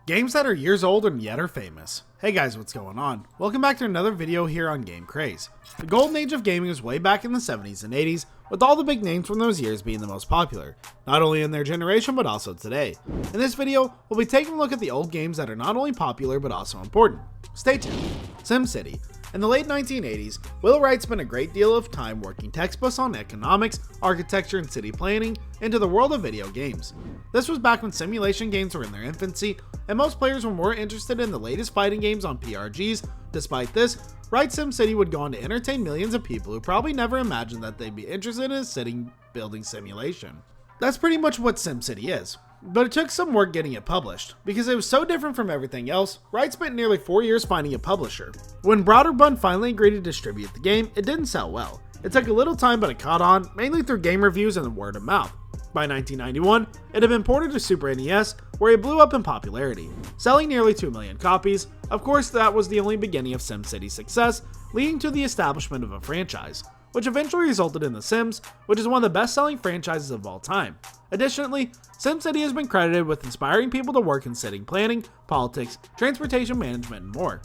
Games that are years old and yet are famous. Hey guys, what's going on? Welcome back to another video here on Game Craze. The golden age of gaming was way back in the 70s and 80s, with all the big names from those years being the most popular, not only in their generation but also today. In this video, we'll be taking a look at the old games that are not only popular but also important. Stay tuned. SimCity. In the late 1980s, Will Wright spent a great deal of time working textbooks on economics, architecture, and city planning into the world of video games. This was back when simulation games were in their infancy, and most players were more interested in the latest fighting games on PRGs. Despite this, Wright's SimCity would go on to entertain millions of people who probably never imagined that they'd be interested in a city building simulation. That's pretty much what SimCity is. But it took some work getting it published. Because it was so different from everything else, Wright spent nearly 4 years finding a publisher. When Broderbund finally agreed to distribute the game, it didn't sell well. It took a little time, but it caught on, mainly through game reviews and the word of mouth. By 1991, it had been ported to Super NES, where it blew up in popularity, selling nearly 2 million copies. Of course, that was the only beginning of SimCity's success, leading to the establishment of a franchise, which eventually resulted in The Sims, which is one of the best-selling franchises of all time. Additionally, SimCity has been credited with inspiring people to work in city planning, politics, transportation management, and more.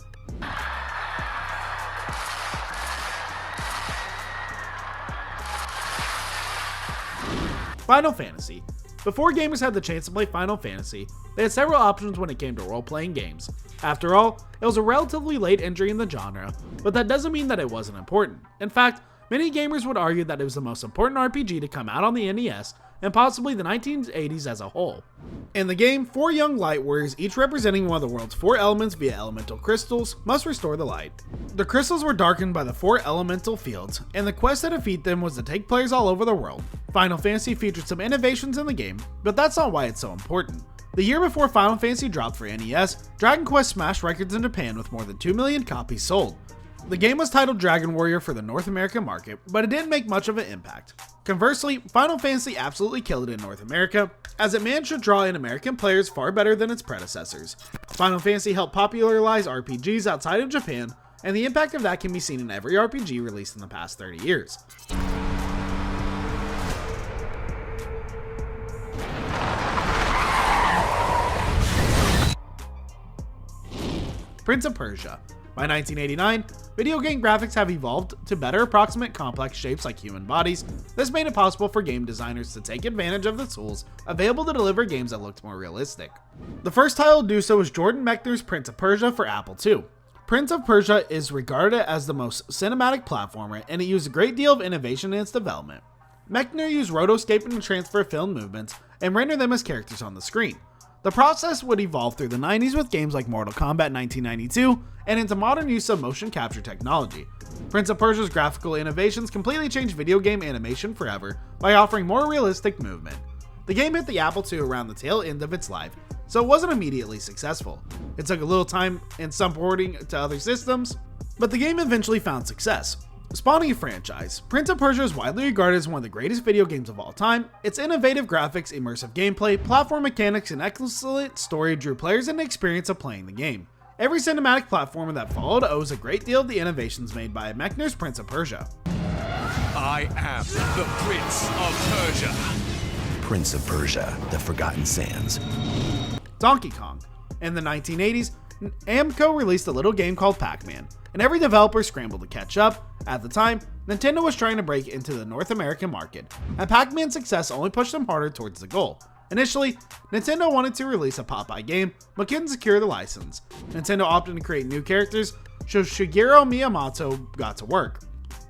Final Fantasy. Before gamers had the chance to play Final Fantasy, they had several options when it came to role-playing games. After all, it was a relatively late entry in the genre, but that doesn't mean that it wasn't important. In fact, many gamers would argue that it was the most important RPG to come out on the NES, and possibly the 1980s as a whole. In the game, 4 young light warriors, each representing one of the world's 4 elements via elemental crystals, must restore the light. The crystals were darkened by the 4 elemental fields, and the quest to defeat them was to take players all over the world. Final Fantasy featured some innovations in the game, but that's not why it's so important. The year before Final Fantasy dropped for NES, Dragon Quest smashed records in Japan with more than 2 million copies sold. The game was titled Dragon Warrior for the North American market, but it didn't make much of an impact. Conversely, Final Fantasy absolutely killed it in North America, as it managed to draw in American players far better than its predecessors. Final Fantasy helped popularize RPGs outside of Japan, and the impact of that can be seen in every RPG released in the past 30 years. Prince of Persia. By 1989, video game graphics have evolved to better approximate complex shapes like human bodies. This made it possible for game designers to take advantage of the tools available to deliver games that looked more realistic. The first title to do so was Jordan Mechner's Prince of Persia for Apple II. Prince of Persia is regarded as the most cinematic platformer, and it used a great deal of innovation in its development. Mechner used rotoscoping to transfer film movements and render them as characters on the screen. The process would evolve through the 90s with games like Mortal Kombat 1992 and into modern use of motion capture technology. Prince of Persia's graphical innovations completely changed video game animation forever by offering more realistic movement. The game hit the Apple II around the tail end of its life, so it wasn't immediately successful. It took a little time and some porting to other systems, but the game eventually found success. Spawning a franchise, Prince of Persia is widely regarded as one of the greatest video games of all time. Its innovative graphics, immersive gameplay, platform mechanics, and excellent story drew players into the experience of playing the game. Every cinematic platformer that followed owes a great deal of the innovations made by Mechner's Prince of Persia. I am the Prince of Persia. Prince of Persia, The Forgotten Sands. Donkey Kong. In the 1980s, Namco released a little game called Pac-Man, and every developer scrambled to catch up. At the time, Nintendo was trying to break into the North American market, and Pac-Man's success only pushed them harder towards the goal. Initially, Nintendo wanted to release a Popeye game, but couldn't secure the license. Nintendo opted to create new characters, so Shigeru Miyamoto got to work.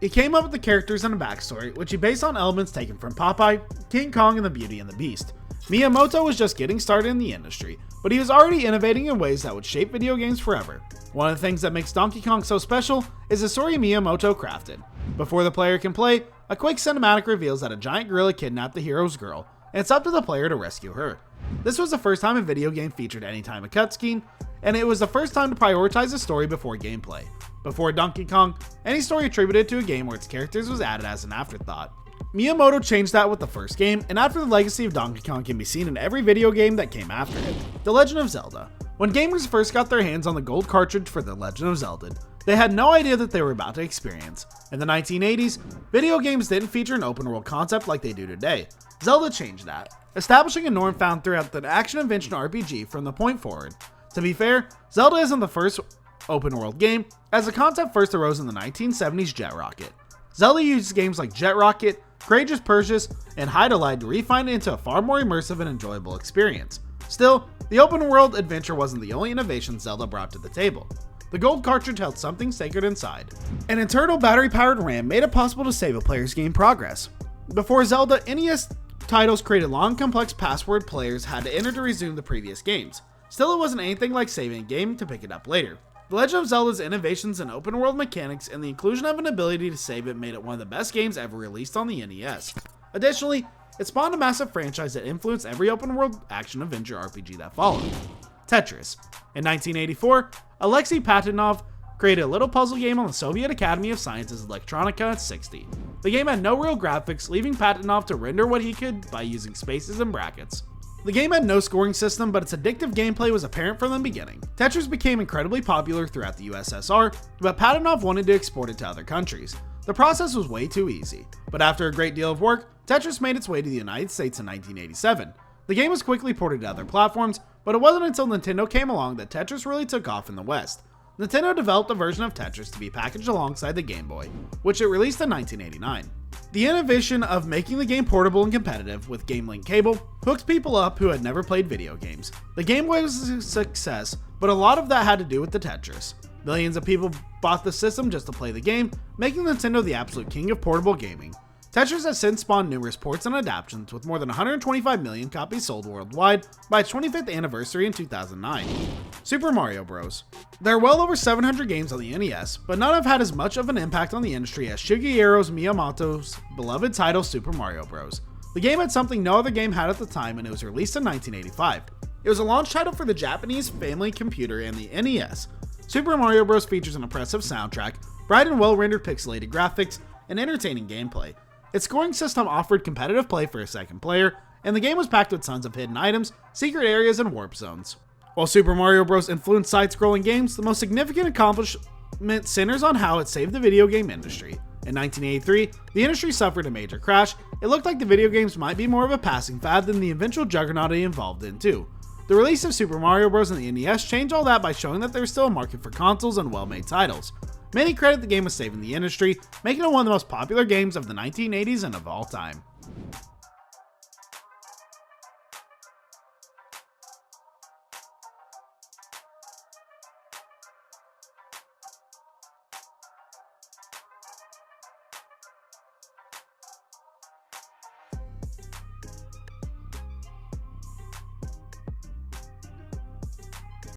He came up with the characters and a backstory, which he based on elements taken from Popeye, King Kong, and the Beauty and the Beast. Miyamoto was just getting started in the industry, but he was already innovating in ways that would shape video games forever. One of the things that makes Donkey Kong so special is the story Miyamoto crafted. Before the player can play, a quick cinematic reveals that a giant gorilla kidnapped the hero's girl, and it's up to the player to rescue her. This was the first time a video game featured any time a cutscene, and it was the first time to prioritize the story before gameplay. Before Donkey Kong, any story attributed to a game or its characters was added as an afterthought. Miyamoto changed that with the first game, and after the legacy of Donkey Kong can be seen in every video game that came after it. The Legend of Zelda. When gamers first got their hands on the gold cartridge for The Legend of Zelda, they had no idea that they were about to experience. In the 1980s, video games didn't feature an open world concept like they do today. Zelda changed that, establishing a norm found throughout the action-adventure RPG from the point forward. To be fair, Zelda isn't the first open world game, as the concept first arose in the 1970s Jet Rocket. Zelda used games like Jet Rocket, Courageous Purchase, and Hide-a-Lide to refine it into a far more immersive and enjoyable experience. Still, the open world adventure wasn't the only innovation Zelda brought to the table. The gold cartridge held something sacred inside. An internal battery-powered RAM made it possible to save a player's game progress. Before Zelda, NES titles created long, complex password players had to enter to resume the previous games. Still, it wasn't anything like saving a game to pick it up later. The Legend of Zelda's innovations in open world mechanics and the inclusion of an ability to save it made it one of the best games ever released on the NES. Additionally, it spawned a massive franchise that influenced every open world action-adventure RPG that followed. Tetris. In 1984, Alexei Patinov created a little puzzle game on the Soviet Academy of Sciences Electronica 60. The game had no real graphics, leaving Patinov to render what he could by using spaces and brackets. The game had no scoring system, but its addictive gameplay was apparent from the beginning. Tetris became incredibly popular throughout the USSR, but Patinov wanted to export it to other countries. The process was way too easy, but after a great deal of work, Tetris made its way to the United States in 1987. The game was quickly ported to other platforms, but it wasn't until Nintendo came along that Tetris really took off in the West. Nintendo developed a version of Tetris to be packaged alongside the Game Boy, which it released in 1989. The innovation of making the game portable and competitive with Game Link cable hooked people up who had never played video games. The Game Boy was a success, but a lot of that had to do with the Tetris. Millions of people bought the system just to play the game, making Nintendo the absolute king of portable gaming. Tetris has since spawned numerous ports and adaptations, with more than 125 million copies sold worldwide by its 25th anniversary in 2009. Super Mario Bros. There are well over 700 games on the NES, but none have had as much of an impact on the industry as Shigeru Miyamoto's beloved title Super Mario Bros. The game had something no other game had at the time, and it was released in 1985. It was a launch title for the Japanese Family Computer and the NES. Super Mario Bros. Features an impressive soundtrack, bright and well-rendered pixelated graphics, and entertaining gameplay. Its scoring system offered competitive play for a second player, and the game was packed with tons of hidden items, secret areas, and warp zones. While Super Mario Bros. Influenced side-scrolling games, the most significant accomplishment centers on how it saved the video game industry. In 1983, the industry suffered a major crash. It looked like the video games might be more of a passing fad than the eventual juggernaut it evolved into. The release of Super Mario Bros. In the NES changed all that by showing that there is still a market for consoles and well-made titles. Many credit the game with saving the industry, making it one of the most popular games of the 1980s and of all time.